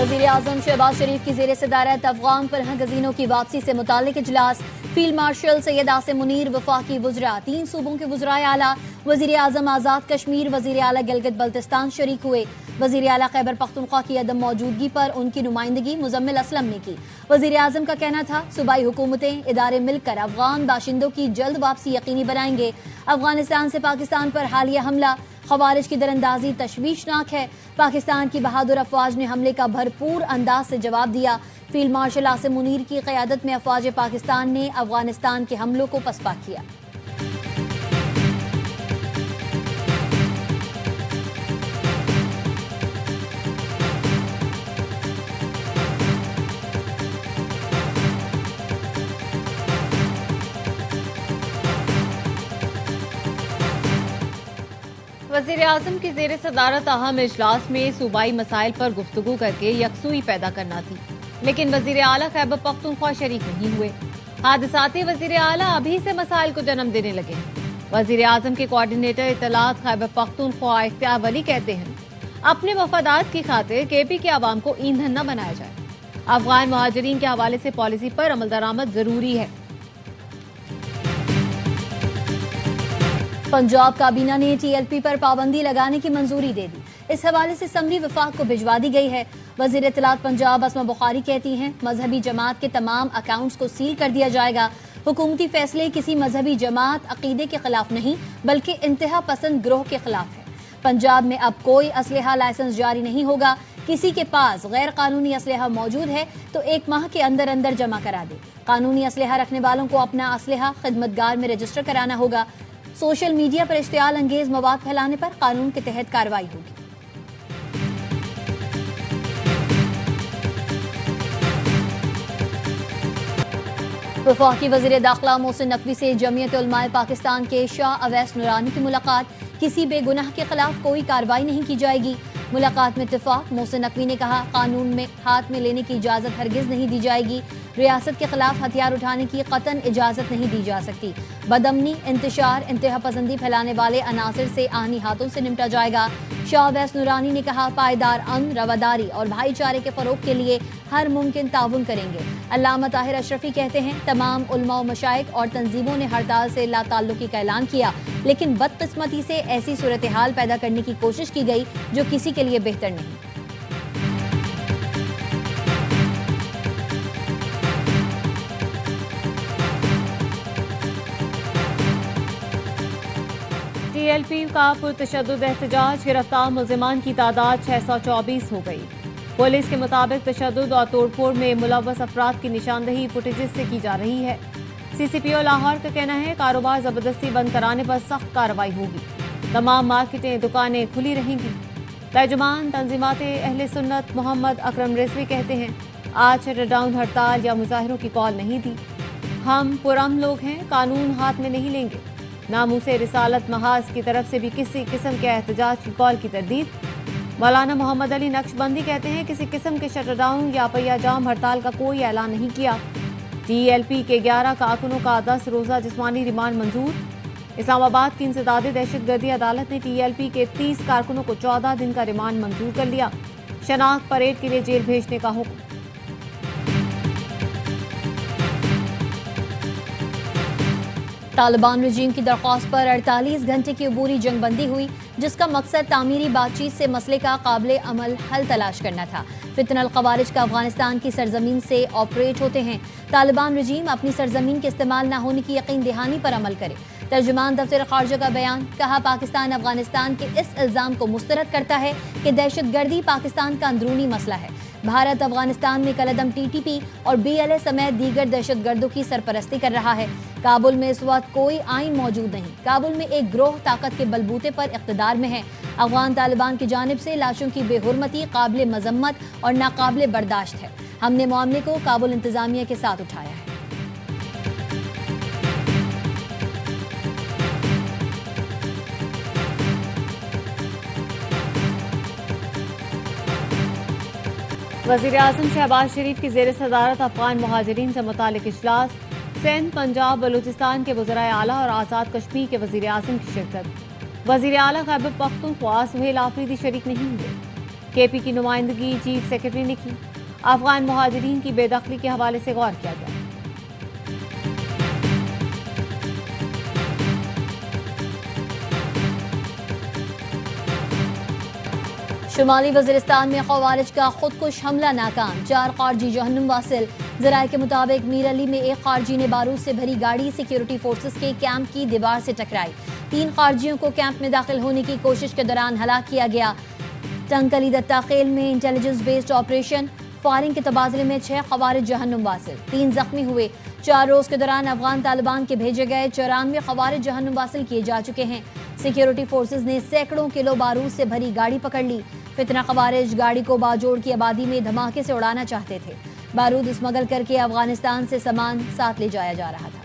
वज़ीर आज़म शहबाज शरीफ की ज़ेर सदारत अफगान पनाहगज़ीनों की वापसी से मुताल्लिक़ इजलास। फील्ड मार्शल सैयद आसिम मुनीर, वफाकी वुज़रा, 3 सूबों के वुज़राए आला, वज़ीर आज़म आज़ाद कश्मीर, वज़ीर आला गिलगित बल्तिस्तान शरीक हुए। वज़ीर आला खैबर पख्तूनख्वा की अदम मौजूदगी पर उनकी नुमाइंदगी मुज़म्मिल असलम ने की। वज़ीर आज़म का कहना था, सूबाई हुकूमतें इदारे मिलकर अफगान बाशिंदों की जल्द वापसी यकीनी बनाएंगे। अफगानिस्तान से पाकिस्तान पर हालिया हमला, खवारिज की दरअंदाजी तशवीशनाक है। पाकिस्तान की बहादुर अफवाज ने हमले का भरपूर अंदाज से जवाब दिया। फील्ड मार्शल आसिम मुनीर की क़यादत में अफवाज पाकिस्तान ने अफगानिस्तान के हमलों को पसपा किया। वज़ीर आज़म की ज़ेर सदारत अहम इजलास में सूबाई मसाइल पर गुफ्तगू करके यकसुई पैदा करना थी, लेकिन वज़ीर आला खैबर पख्तूनख्वा शरीक नहीं हुए। हादसाती वज़ीर आला अभी से मसाइल को जन्म देने लगे हैं। वज़ीर आज़म के कोऑर्डिनेटर इत्तलात खैबर पख्तूनख्वा इख्तियार वली कहते हैं, अपने मफादात की खातिर केपी के अवाम को ईंधन न बनाया जाए। अफगान मुहाजिरीन के हवाले से पॉलिसी पर अमल दरामद जरूरी है। पंजाब काबीना ने टीएलपी पर पाबंदी लगाने की मंजूरी दे दी। इस हवाले से समरी वफाक को भिजवा दी गई है। वज़ीर इत्तलात पंजाब असमा बुखारी कहती हैं, मजहबी जमात के तमाम अकाउंट्स को सील कर दिया जाएगा। हुकूमती फैसले किसी मजहबी जमात अकीदे के खिलाफ नहीं बल्कि इंतहा पसंद ग्रोह के खिलाफ है। पंजाब में अब कोई असलहा लाइसेंस जारी नहीं होगा। किसी के पास गैर कानूनी असलहा मौजूद है तो 1 माह के अंदर अंदर जमा करा दे। कानूनी असलहा रखने वालों को अपना असलहा खिदमतगार में रजिस्टर कराना होगा। सोशल मीडिया पर इश्तियाल अंगेज मवाद फैलाने पर कानून के तहत कार्रवाई होगी। वफाकी वज़ीर दाखिला मोहसिन नकवी से जमीयत उलमाए पाकिस्तान के शाह अवैस नूरानी की मुलाकात। किसी बेगुनाह के खिलाफ कोई कार्रवाई नहीं की जाएगी। मुलाकात में इत्तेफाक। मोहसिन नकवी ने कहा, कानून में हाथ में लेने की इजाज़त हरगिज नहीं दी जाएगी। रियासत के खिलाफ हथियार उठाने की कतन इजाज़त नहीं दी जा सकती। बदअमनी, इंतशार, इंतहा पसंदी फैलाने वाले अनासर से आनी हाथों से निपटा जाएगा। शाह अवैस नूरानी ने कहा, पायदार अमन, रवादारी और भाईचारे के फरोग के लिए हर मुमकिन ताउन करेंगे। अल्लामा ताहिर अशरफी कहते हैं, तमाम उलमा व मशाइख और तंजीमों ने हड़ताल से लाताल्लुकी का ऐलान किया, लेकिन बदकिस्मती से ऐसी सूरत हाल पैदा करने की कोशिश की गई जो किसी के लिए बेहतर नहीं। टीएलपी का पुरतशद्दुद एहतजाज, गिरफ्तार मुल्ज़िमान की तादाद 624 हो गई। पुलिस के मुताबिक तशद्दुद और तोड़फोड़ में मुलव्वस अफराद की निशानदही फुटेजेस से की जा रही है। सीसीपीओ लाहौर का कहना है, कारोबार जबरदस्ती बंद कराने पर सख्त कार्रवाई होगी। तमाम मार्केटें, दुकानें खुली रहेंगी। तर्जुमान तंजीमात अहले सुन्नत मोहम्मद अकरम रिजवी कहते हैं, आज शटरडाउन, हड़ताल या मुजाहिरों की कॉल नहीं थी। हम पुरअमन लोग हैं, कानून हाथ में नहीं लेंगे। नामूसे रिसालत महाज की तरफ से भी किसी किस्म के एहतजाज की कॉल की तरदीद। मौलाना मोहम्मद अली नक्शबंदी कहते हैं, किसी किस्म के शटरडाउन या पहिया जाम हड़ताल का कोई ऐलान नहीं किया। टीएलपी के 11 कारकुनों का 10 रोज़ा जिस्मानी रिमांड मंजूर। इस्लामाबाद की इंसदादी दहशतगर्दी अदालत ने टीएलपी के 30 कारकुनों को 14 दिन का रिमांड मंजूर कर लिया। शनाख्त परेड के लिए जेल भेजने का हुक्म। तालिबान रजीम की दरख्वास्त पर 48 घंटे की अबूरी जंगबंदी हुई, जिसका मकसद तामीरी बातचीत से मसले का काबिल अमल हल तलाश करना था। फितनल खवारिज का अफगानिस्तान की सरजमीन से ऑपरेट होते हैं। तालिबान रजीम अपनी सरजमीन के इस्तेमाल न होने की यकीन दहानी पर अमल करे। तर्जुमान दफ्तर खारजा का बयान, कहा, पाकिस्तान अफगानिस्तान के इस इल्ज़ाम को मुस्तरद करता है कि दहशतगर्दी पाकिस्तान का अंदरूनी मसला है। भारत अफगानिस्तान में कलअदम टीटीपी और बीएलए समेत दीगर दहशतगर्दों की सरपरस्ती कर रहा है। काबुल में इस वक्त कोई आइन मौजूद नहीं। काबुल में एक ग्रोह ताकत के बलबूते पर इक़्तिदार में है। अफगान तालिबान की जानिब से लाशों की बेहुरमती काबिल मजम्मत और नाकाबिल बर्दाश्त है। हमने मामले को काबुल इंतजामिया के साथ उठाया है। वज़ीर आज़म शहबाज शरीफ की ज़ेर सदारत अफगान मुहाजिरीन से मुतालिक इजलास। सिंध, पंजाब, बलूचिस्तान के वज़राए आला और आज़ाद कश्मीर के वज़ीर आज़म की शिरकत। वज़ीर आला खैबर पख्तूनख्वा सुहेल आफरीदी शरीक नहीं हुए। KP की नुमाइंदगी चीफ सेक्रेटरी ने की। अफगान मुहाजिरीन की बेदखली के हवाले से गौर किया गया। शुमाली वज़ीरिस्तान में ख़वारिज का खुदकुश हमला नाकाम, 4 ख़ारजी जहन्नुम वासिल। ज़राए के मुताबिक मीर अली में एक ख़ारजी ने बारूद से भरी गाड़ी सिक्योरिटी फोर्सेस के कैंप की दीवार से टकराई। 3 ख़ारजियों को कैंप में दाखिल होने की कोशिश के दौरान हलाक किया गया। टंकली दत्ताखेल में इंटेलिजेंस बेस्ड ऑपरेशन, फायरिंग के तबादले में 6 ख़वारिज जहन्नुम वासिल, 3 जख्मी हुए। 4 रोज़ के दौरान अफगान तालिबान के भेजे गए 94 ख़वारिज जहन्नुम वासिल किए जा चुके हैं। सिक्योरिटी फोर्सेस ने सैकड़ों किलो बारूद से भरी गाड़ी पकड़ ली। फितना ख़वारिज गाड़ी को बाजोड़ की आबादी में धमाके से उड़ाना चाहते थे। बारूद स्मगल करके अफगानिस्तान से सामान साथ ले जाया जा रहा था।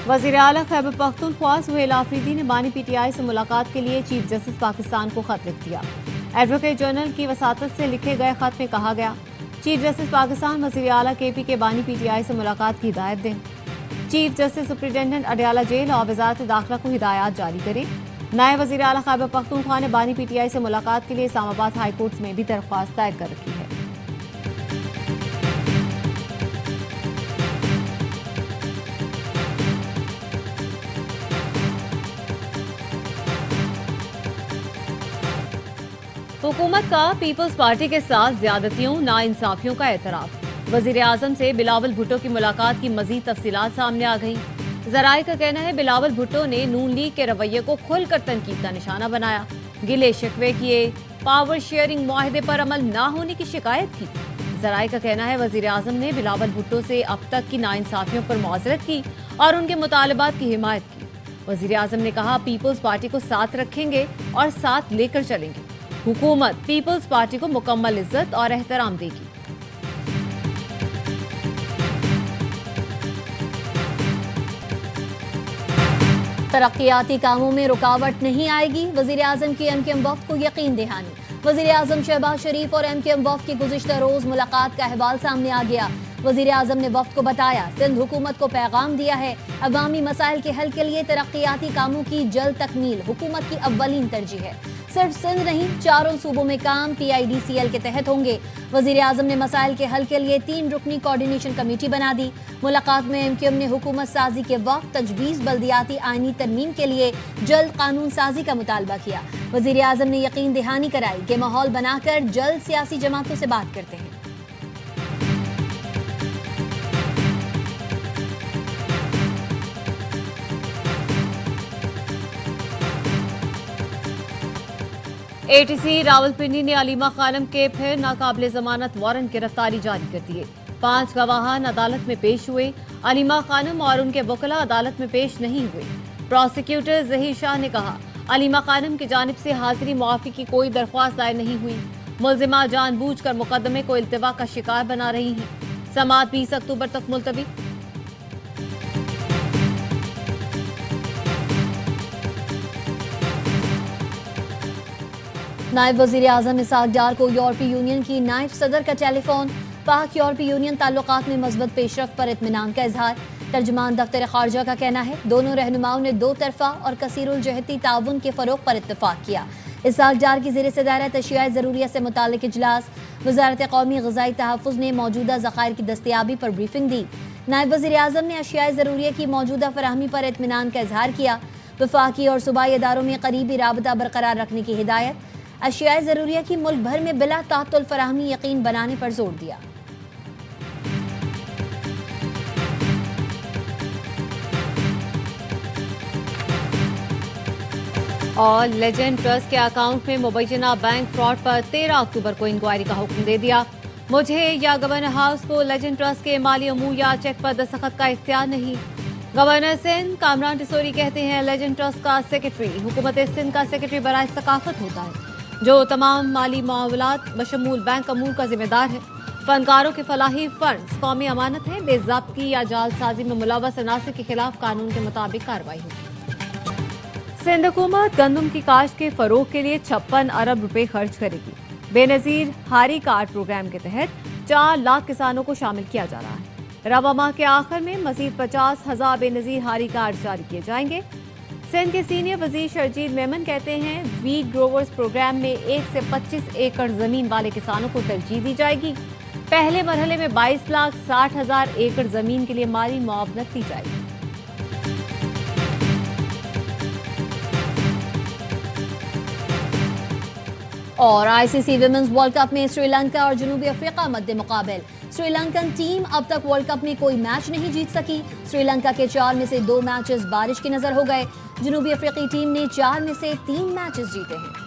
वज़ीर आला खैबर पख्तूनख्वा सुहेल आफरीदी ने बानी PTI से मुलाकात के लिए चीफ जस्टिस पाकिस्तान को खत लिख दिया। एडवोकेट जनरल की वसातत से लिखे गए खत में कहा गया, चीफ जस्टिस पाकिस्तान वज़ीर आला KP के बानी PTI से मुलाकात की हिदायत दें। Chief justice superintendent Adiala jail और वजारत दाखिला को हिदायत जारी करें। नए वज़ीर आला खैबर पख्तूनख्वा ने बानी PTI से मुलाकात के लिए इस्लामाबाद हाई कोर्ट में भी दरख्वास्त दायर कर रखी है। हुकूमत का पीपल्स पार्टी के साथ ज्यादतियों नाइंसाफियों का एतराफ। वजीर आजम से बिलावल भुट्टो की मुलाकात की मजीद तफसीलात सामने आ गई। जराए का कहना है बिलावल भुट्टो ने नून लीग के रवैये को खुलकर तनकीद का निशाना बनाया, गिले शिकवे किए, पावर शेयरिंग मुआहदे पर अमल न होने की शिकायत की। जराए का कहना है वजीर आजम ने बिलावल भुट्टो से अब तक की नाइंसाफियों पर मुआज़रत की और उनके मुतालबात की हिमायत की। वजीर आजम ने कहा पीपल्स पार्टी को साथ रखेंगे और साथ लेकर चलेंगे। हुकूमत पीपल्स पार्टी को मुकम्मल इज्जत और एहतराम देगी। तरक्याती कामों में रुकावट नहीं आएगी, वजीर आजम की MKM वफ्द को यकीन दहानी। वजीर आजम शहबाज शरीफ और MKM वफ्द की गुज़िश्ता रोज मुलाकात का अहवाल सामने आ गया। वजीर आजम ने वफ्द को बताया सिंध हुकूमत को पैगाम दिया है, अवामी मसाइल के हल के लिए तरक्याती कामों की जल्द तकमील हुकूमत की अव्वलीन तरजीह है। सिर्फ सिंध नहीं, 4 सूबों में काम PIDCL के तहत होंगे। वजीर आजम ने मसाइल के हल के लिए 3 रुकनी कोऑर्डिनेशन कमेटी बना दी। मुलाकात में MKM ने हुकूमत साजी के वक्त तजवीज़ बल्दियाती आईनी तरमीम के लिए जल्द कानून साजी का मुतालबा किया। वजीर आजम ने यकीन दहानी कराई कि माहौल बनाकर जल्द सियासी जमातों से बात करते हैं। ATC रावलपिंडी ने अलीमा खानम के फिर नाकाबिले जमानत वारंट गिरफ्तारी जारी कर दिए। 5 गवाहान अदालत में पेश हुए। अलीमा खानम और उनके वकला अदालत में पेश नहीं हुए। प्रोसिक्यूटर जहीर शाह ने कहा अलीमा खानम की जानिब से हाजिरी मुआफी की कोई दरख्वास्त दायर नहीं हुई। मुलजिमा जानबूझकर मुकदमे को इल्तिवा का शिकार बना रही हैं। समाअत 20 अक्टूबर तक मुलतवी। नायब वजीर आजम इसहाक डार को यूरोपीय यूनियन की नायब सदर का टेलीफोन। पाक यूरोपीय यूनियन ताल्लुकात में मज़बूत पेशरफ्त पर इत्मीनान का इजहार। तर्जुमान दफ्तर खारजा का कहना है दोनों रहनुमाओं ने 2 तरफा और कसीरुल जहती ताउन के फ़रोग पर इत्तफाक किया। इसहाक डार की ज़ेर सदारत अशियाए ज़रूरिया से मुताल्लिक़ इजलास। वज़ारत कौमी ग़िज़ाई तहफ़्फ़ुज़ ने मौजूदा ज़खायर की दस्तयाबी पर ब्रीफिंग दी। नायब वज़ीर आज़म ने अशियाए ज़रूरिया की मौजूदा फराहमी पर इत्मीनान का इजहार किया। वफाकी और सूबाई इदारों में करीबी राबता बरकरार रखने की हिदायत। अशियाए ज़रूरिया की मुल्क भर में बिला तातुल फराहमी यकीन बनाने पर जोर दिया। और लेजेंड ट्रस्ट के अकाउंट में मुबैना बैंक फ्रॉड पर 13 अक्टूबर को इंक्वायरी का हुक्म दे दिया। मुझे या गवर्नर हाउस को लेजेंड ट्रस्ट के माली अमूर या चेक पर दस्तखत का इख्तियार नहीं। गवर्नर सिंध कामरान टिसोरी कहते हैं लेजेंड ट्रस्ट का सेक्रेटरी हुकूमत सिंध का सेक्रेटरी बराए सकाफत होता है, जो तमाम माली मामलात बशमूल बैंक अमूर का जिम्मेदार है। फनकारों के फलाही फंड्स कौमी अमानत है। बेज़ाब्ती या जालसाजी में मुलव्वस अनासिर के खिलाफ कानून के मुताबिक कार्रवाई होगी। सिंध हुकूमत गंदम की काश्त के फरोग के लिए 56 अरब रुपए खर्च करेगी। بے نظیر ہاری کارڈ پروگرام کے تحت 4 لاکھ کسانوں کو شامل کیا جا رہا ہے۔ رواں ماہ کے آخر میں مزید 50,000 بے نظیر ہاری کارڈ جاری کیے جائیں گے۔ سندھ کے سینئر وزیر شرجیل میمن کہتے ہیں ویٹ گروورز پروگرام میں 1 سے 25 ایکڑ زمین والے کسانوں کو ترجیح دی جائے گی۔ پہلے مرحلے میں 22,60,000 ایکڑ زمین کے لیے مالی معاونت دی جائے گی۔ اور آئی سی سی ویمنز ورلڈ کپ میں سری لنکا اور جنوبی افریقہ مد مقابل۔ سری لنکن ٹیم اب تک ورلڈ کپ میں کوئی میچ نہیں جیت سکی۔ سری لنکا کے 4 میں سے 2 میچز بارش کی نظر ہو گئے۔ جنوبی افریقی ٹیم نے 4 میں سے 3 میچز جیتے ہیں۔